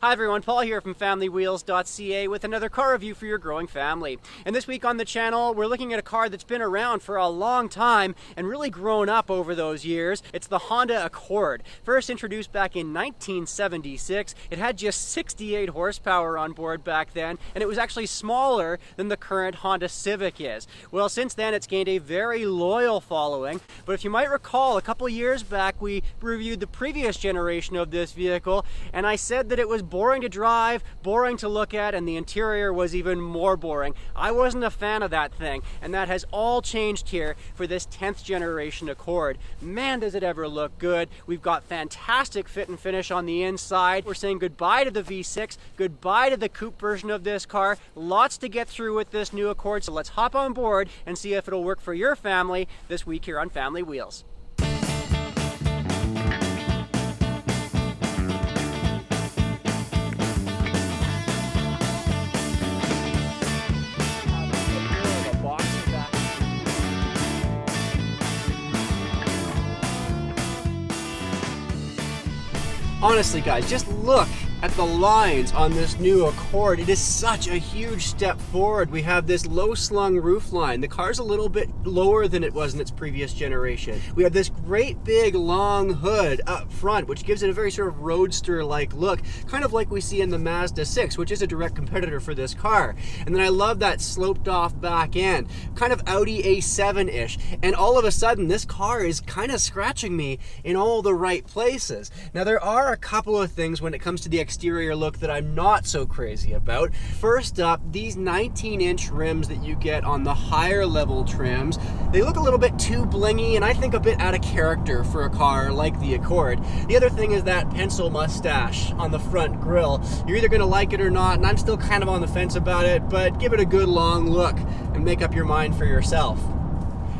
Hi everyone, Paul here from FamilyWheels.ca with another car review for your growing family. And this week on the channel, we're looking at a car that's been around for a long time and really grown up over those years. It's the Honda Accord. First introduced back in 1976, it had just 68 horsepower on board back then, and it was actually smaller than the current Honda Civic is. Well, since then it's gained a very loyal following, but if you might recall, a couple years back we reviewed the previous generation of this vehicle, and I said that it was boring to drive, boring to look at, and the interior was even more boring. I wasn't a fan of that thing, and that has all changed here for this 10th generation Accord. Man, does it ever look good. We've got fantastic fit and finish on the inside. We're saying goodbye to the V6, goodbye to the coupe version of this car. Lots to get through with this new Accord, so let's hop on board and see if it'll work for your family this week here on Family Wheels. Honestly guys, just look at the lines on this new Accord. It is such a huge step forward. We have this low slung roof line. The car's a little bit lower than it was in its previous generation. We have this great big long hood up front, which gives it a very sort of roadster-like look, kind of like we see in the Mazda 6, which is a direct competitor for this car. And then I love that sloped off back end, kind of Audi A7-ish. And all of a sudden, this car is kind of scratching me in all the right places. Now, there are a couple of things when it comes to the exterior look that I'm not so crazy about. First up, these 19-inch rims that you get on the higher level trims, they look a little bit too blingy and I think a bit out of character for a car like the Accord. The other thing is that pencil mustache on the front grille. You're either going to like it or not, and I'm still kind of on the fence about it, but give it a good long look and make up your mind for yourself.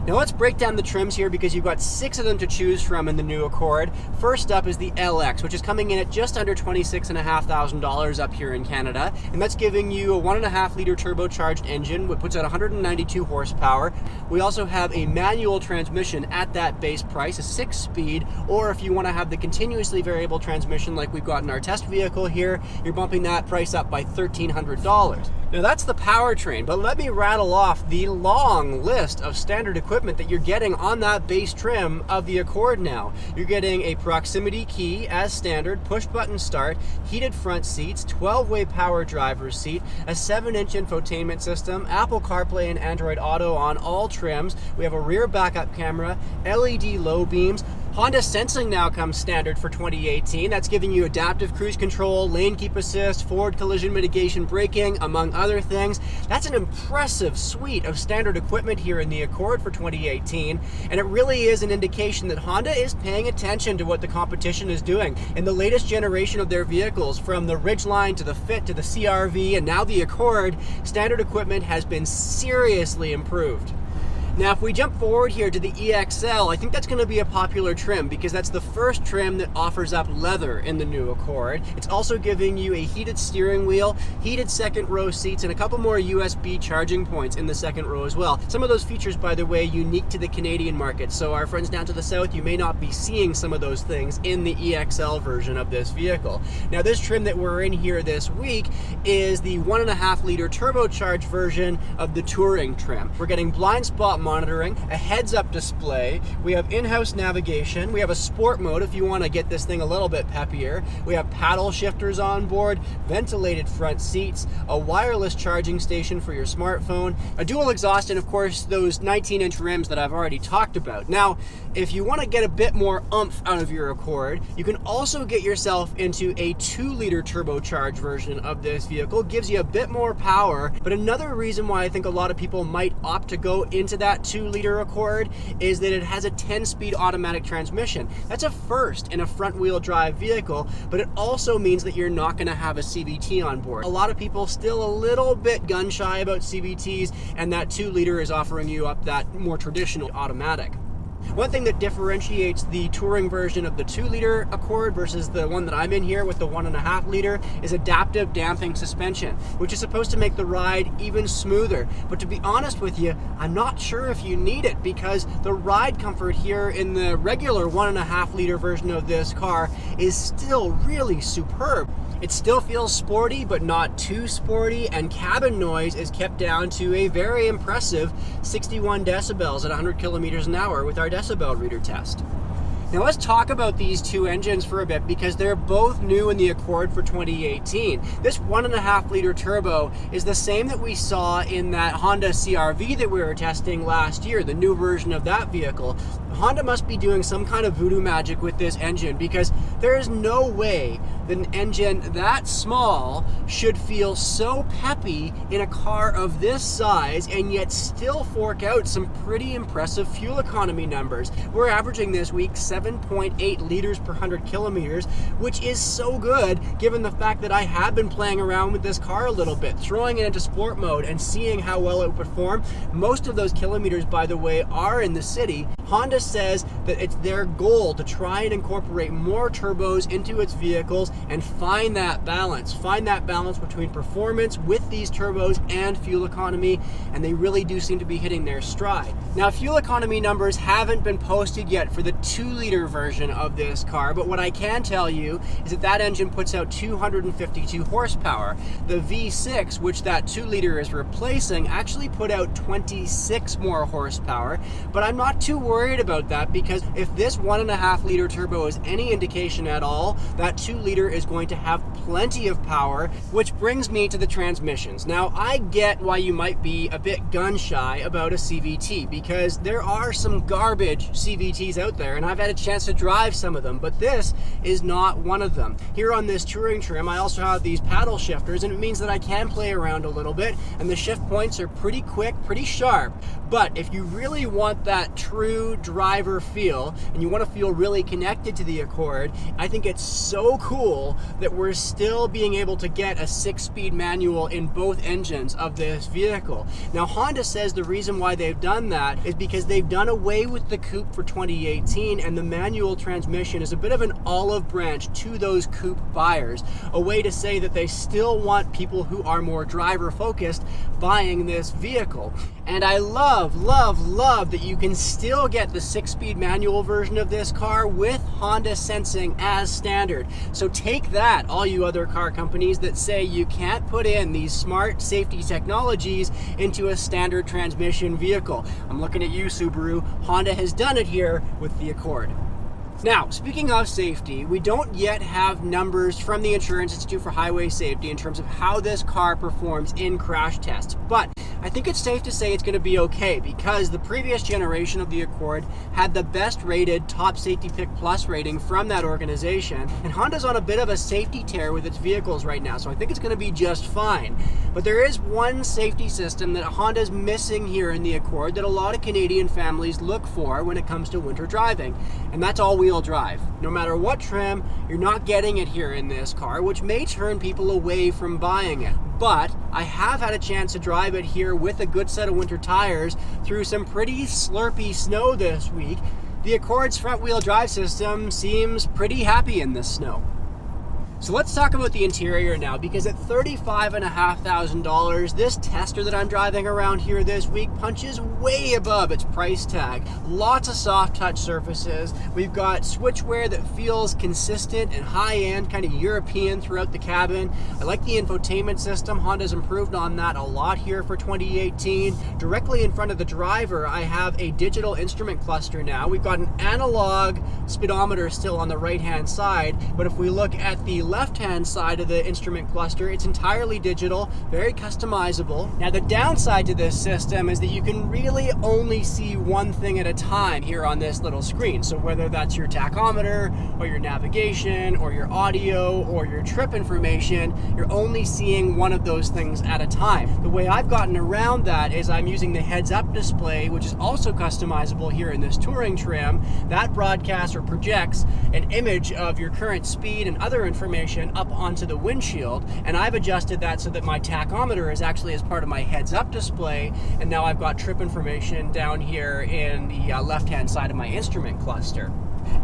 Now let's break down the trims here because you've got 6 of them to choose from in the new Accord. First up is the LX, which is coming in at just under $26,500 up here in Canada. And that's giving you a 1.5 liter turbocharged engine, which puts out 192 horsepower. We also have a manual transmission at that base price, a 6-speed, or if you want to have the continuously variable transmission like we've got in our test vehicle here, you're bumping that price up by $1,300. Now that's the powertrain, but let me rattle off the long list of standard equipment that you're getting on that base trim of the Accord now. You're getting a proximity key as standard, push button start, heated front seats, 12-way power driver's seat, a 7-inch infotainment system, Apple CarPlay and Android Auto on all trims. We have a rear backup camera, LED low beams. Honda Sensing now comes standard for 2018. That's giving you adaptive cruise control, lane keep assist, forward collision mitigation braking, among other things. That's an impressive suite of standard equipment here in the Accord for 2018, and it really is an indication that Honda is paying attention to what the competition is doing. In the latest generation of their vehicles, from the Ridgeline to the Fit to the CR-V and now the Accord, standard equipment has been seriously improved. Now, if we jump forward here to the EXL, I think that's going to be a popular trim because that's the first trim that offers up leather in the new Accord. It's also giving you a heated steering wheel, heated second row seats, and a couple more USB charging points in the second row as well. Some of those features, by the way, unique to the Canadian market. So our friends down to the south, you may not be seeing some of those things in the EXL version of this vehicle. Now, this trim that we're in here this week is the 1.5 liter turbocharged version of the Touring trim. We're getting blind spot monitoring, a heads-up display, we have in-house navigation, we have a sport mode if you want to get this thing a little bit peppier, we have paddle shifters on board, ventilated front seats, a wireless charging station for your smartphone, a dual exhaust, and of course those 19-inch rims that I've already talked about. Now, if you want to get a bit more oomph out of your Accord, you can also get yourself into a 2-liter turbocharged version of this vehicle. Gives you a bit more power, but another reason why I think a lot of people might opt to go into that 2-liter Accord is that it has a 10-speed automatic transmission. That's a first in a front-wheel drive vehicle, but it also means that you're not going to have a CVT on board. A lot of people still a little bit gun-shy about CVTs, and that 2-liter is offering you up that more traditional automatic. One thing that differentiates the touring version of the 2-liter Accord versus the one that I'm in here with the 1.5 liter is adaptive damping suspension, which is supposed to make the ride even smoother. But to be honest with you, I'm not sure if you need it, because the ride comfort here in the regular 1.5 liter version of this car is still really superb. It still feels sporty, but not too sporty, and cabin noise is kept down to a very impressive 61 decibels at 100 kilometers an hour with our decibel reader test. Now let's talk about these two engines for a bit because they're both new in the Accord for 2018. This 1.5 liter turbo is the same that we saw in that Honda CR-V that we were testing last year, the new version of that vehicle. Honda must be doing some kind of voodoo magic with this engine because there is no way that an engine that small should feel so peppy in a car of this size and yet still fork out some pretty impressive fuel economy numbers. We're averaging this week 7.8 liters per 100 kilometers, which is so good given the fact that I have been playing around with this car a little bit, throwing it into sport mode and seeing how well it would perform. Most of those kilometers, by the way, are in the city. Honda says that it's their goal to try and incorporate more turbos into its vehicles and find that balance between performance with these turbos and fuel economy, and they really do seem to be hitting their stride. Now, fuel economy numbers haven't been posted yet for the 2-liter version of this car, but what I can tell you is that engine puts out 252 horsepower. The V6, which that 2-liter is replacing, actually put out 26 more horsepower, but I'm not too worried about that because if this 1.5 liter turbo is any indication at all, that 2-liter is going to have plenty of power, which brings me to the transmissions. Now, I get why you might be a bit gun shy about a CVT because there are some garbage CVTs out there and I've had a chance to drive some of them, but this is not one of them. Here on this touring trim, I also have these paddle shifters, and it means that I can play around a little bit, and the shift points are pretty quick, pretty sharp. But if you really want that true driver feel, and you want to feel really connected to the Accord, I think it's so cool that we're still being able to get a 6-speed manual in both engines of this vehicle. Now, Honda says the reason why they've done that is because they've done away with the coupe for 2018, and the manual transmission is a bit of an olive branch to those coupe buyers, a way to say that they still want people who are more driver focused buying this vehicle. And I love that you can still get the 6-speed manual version of this car with Honda sensing as standard. So take that, all you other car companies that say you can't put in these smart safety technologies into a standard transmission vehicle. I'm looking at you, Subaru. Honda has done it here with the Accord. Now, speaking of safety, we don't yet have numbers from the Insurance Institute for Highway Safety in terms of how this car performs in crash tests, but I think it's safe to say it's going to be okay because the previous generation of the Accord had the best rated Top Safety Pick Plus rating from that organization, and Honda's on a bit of a safety tear with its vehicles right now, so I think it's going to be just fine. But there is one safety system that Honda's missing here in the Accord that a lot of Canadian families look for when it comes to winter driving, and that's all-wheel drive. No matter what trim, you're not getting it here in this car, which may turn people away from buying it. But I have had a chance to drive it here with a good set of winter tires through some pretty slurpy snow this week. The Accord's front-wheel drive system seems pretty happy in this snow. So let's talk about the interior now, because at $35,500, this Tester that I'm driving around here this week punches way above its price tag. Lots of soft touch surfaces. We've got switchware that feels consistent and high-end, kind of European throughout the cabin. I like the infotainment system. Honda's improved on that a lot here for 2018. Directly in front of the driver, I have a digital instrument cluster now. We've got an analog speedometer still on the right-hand side, but if we look at the left-hand side of the instrument cluster, it's entirely digital, very customizable. Now, the downside to this system is that you can really only see one thing at a time here on this little screen. So whether that's your tachometer or your navigation or your audio or your trip information, you're only seeing one of those things at a time. The way I've gotten around that is I'm using the heads-up display, which is also customizable here in this touring trim. That broadcasts or projects an image of your current speed and other information up onto the windshield, and I've adjusted that so that my tachometer is actually as part of my heads-up display, and now I've got trip information down here in the left-hand side of my instrument cluster.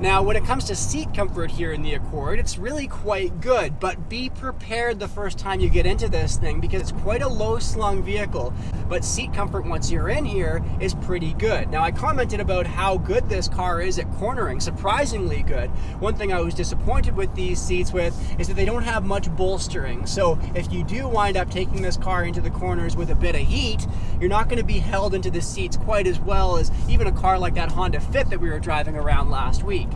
Now, when it comes to seat comfort here in the Accord. It's really quite good, but be prepared the first time you get into this thing because it's quite a low-slung vehicle, but seat comfort once you're in here is pretty good. Now, I commented about how good this car is at cornering, surprisingly good. One thing I was disappointed with these seats with is that they don't have much bolstering. So if you do wind up taking this car into the corners with a bit of heat, you're not going to be held into the seats quite as well as even a car like that Honda Fit that we were driving around last week.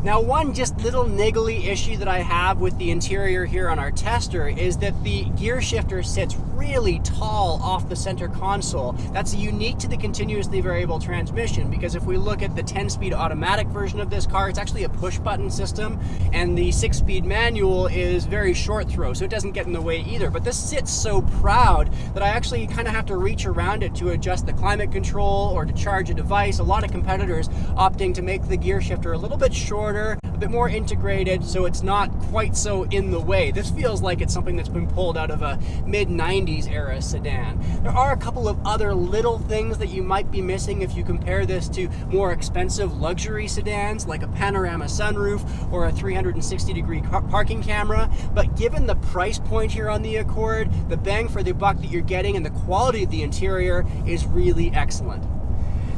Now, one just little niggly issue that I have with the interior here on our tester is that the gear shifter sits really tall off the center console. That's unique to the continuously variable transmission, because if we look at the 10-speed automatic version of this car, it's actually a push-button system, and the 6-speed manual is very short throw, so it doesn't get in the way either. But this sits so proud that I actually kind of have to reach around it to adjust the climate control or to charge a device. A lot of competitors opting to make the gear shifter a little bit shorter, a bit more integrated, so it's not quite so in the way. This feels like it's something that's been pulled out of a mid-90s era sedan. There are a couple of other little things that you might be missing if you compare this to more expensive luxury sedans like a panorama sunroof or a 360-degree parking camera, but given the price point here on the Accord, the bang for the buck that you're getting and the quality of the interior is really excellent.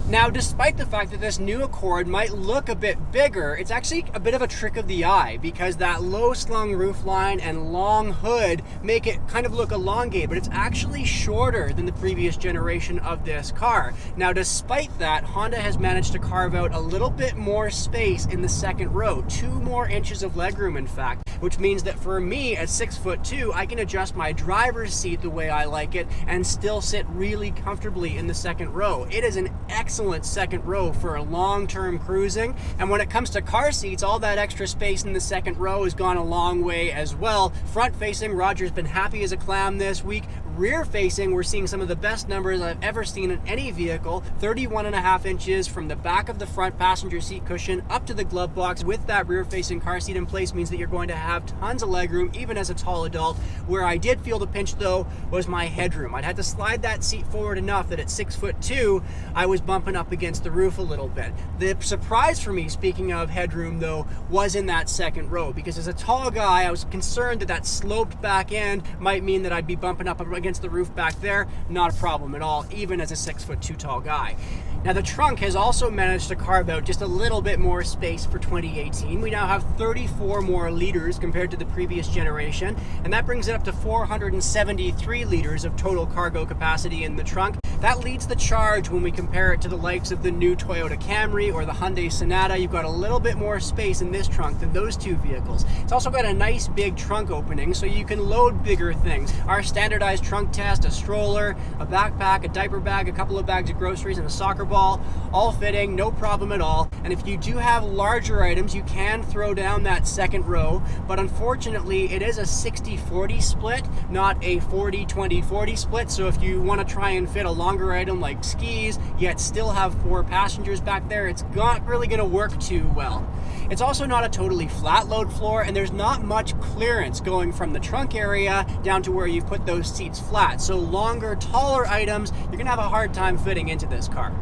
Now, despite the fact that this new Accord might look a bit bigger, it's actually a bit of a trick of the eye because that low-slung roofline and long hood make it kind of look elongated, but it's actually shorter than the previous generation of this car. Now, despite that, Honda has managed to carve out a little bit more space in the second row, 2 more inches of legroom, in fact, which means that for me at 6'2", I can adjust my driver's seat the way I like it and still sit really comfortably in the second row. It is an excellent second row for long-term cruising, and when it comes to car seats, all that extra space in the second row has gone a long way as well. Front-facing, Roger's been happy as a clam this week. Rear-facing, we're seeing some of the best numbers I've ever seen in any vehicle, 31.5 inches from the back of the front passenger seat cushion up to the glove box. With that rear-facing car seat in place means that you're going to have tons of legroom, even as a tall adult. Where I did feel the pinch, though, was my headroom. I'd had to slide that seat forward enough that at 6'2", I was bumping up against the roof a little bit. The surprise for me, speaking of headroom, though, was in that second row, because as a tall guy, I was concerned that that sloped back end might mean that I'd be bumping up against the roof back there. Not a problem at all, even as a 6'2" tall guy. Now, the trunk has also managed to carve out just a little bit more space for 2018. We now have 34 more liters compared to the previous generation, and that brings it up to 473 liters of total cargo capacity in the trunk. That leads the charge when we compare it to the likes of the new Toyota Camry or the Hyundai Sonata. You've got a little bit more space in this trunk than those two vehicles. It's also got a nice big trunk opening so you can load bigger things. Our standardized trunk test, a stroller, a backpack, a diaper bag, a couple of bags of groceries, and a soccer ball, all fitting, no problem at all. And if you do have larger items, you can throw down that second row, but unfortunately it is a 60-40 split, not a 40-20-40 split. So if you want to try and fit a longer item like skis, yet still have 4 passengers back there, it's not really going to work too well. It's also not a totally flat load floor, and there's not much clearance going from the trunk area down to where you've put those seats flat. So longer, taller items, you're going to have a hard time fitting into this car.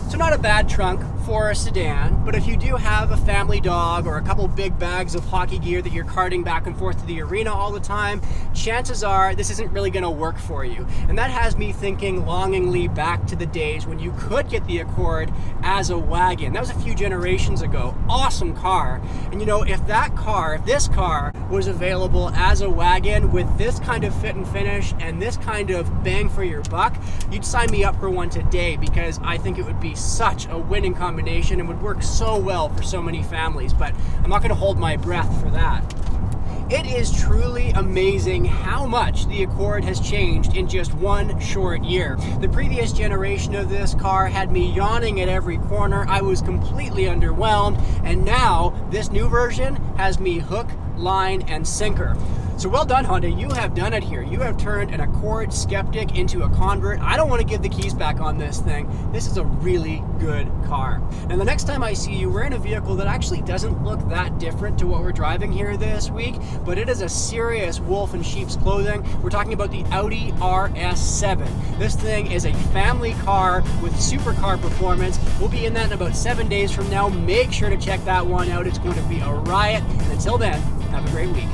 So not a bad trunk for a sedan, but if you do have a family dog or a couple big bags of hockey gear that you're carting back and forth to the arena all the time, chances are this isn't really going to work for you. And that has me thinking longingly back to the days when you could get the Accord as a wagon. That was a few generations ago. Awesome car. And you know, if this car was available as a wagon with this kind of fit and finish and this kind of bang for your buck, you'd sign me up for one today, because I think it would be such a winning combination and would work so well for so many families. But I'm not going to hold my breath for that. It is truly amazing how much the Accord has changed in just one short year. The previous generation of this car had me yawning at every corner. I was completely underwhelmed, and now this new version has me hook, line, and sinker. So well done, Honda. You have done it here. You have turned an Accord skeptic into a convert. I don't want to give the keys back on this thing. This is a really good car. And the next time I see you, we're in a vehicle that actually doesn't look that different to what we're driving here this week, but it is a serious wolf in sheep's clothing. We're talking about the Audi RS7. This thing is a family car with supercar performance. We'll be in that in about 7 days from now. Make sure to check that one out. It's going to be a riot. And until then, have a great week.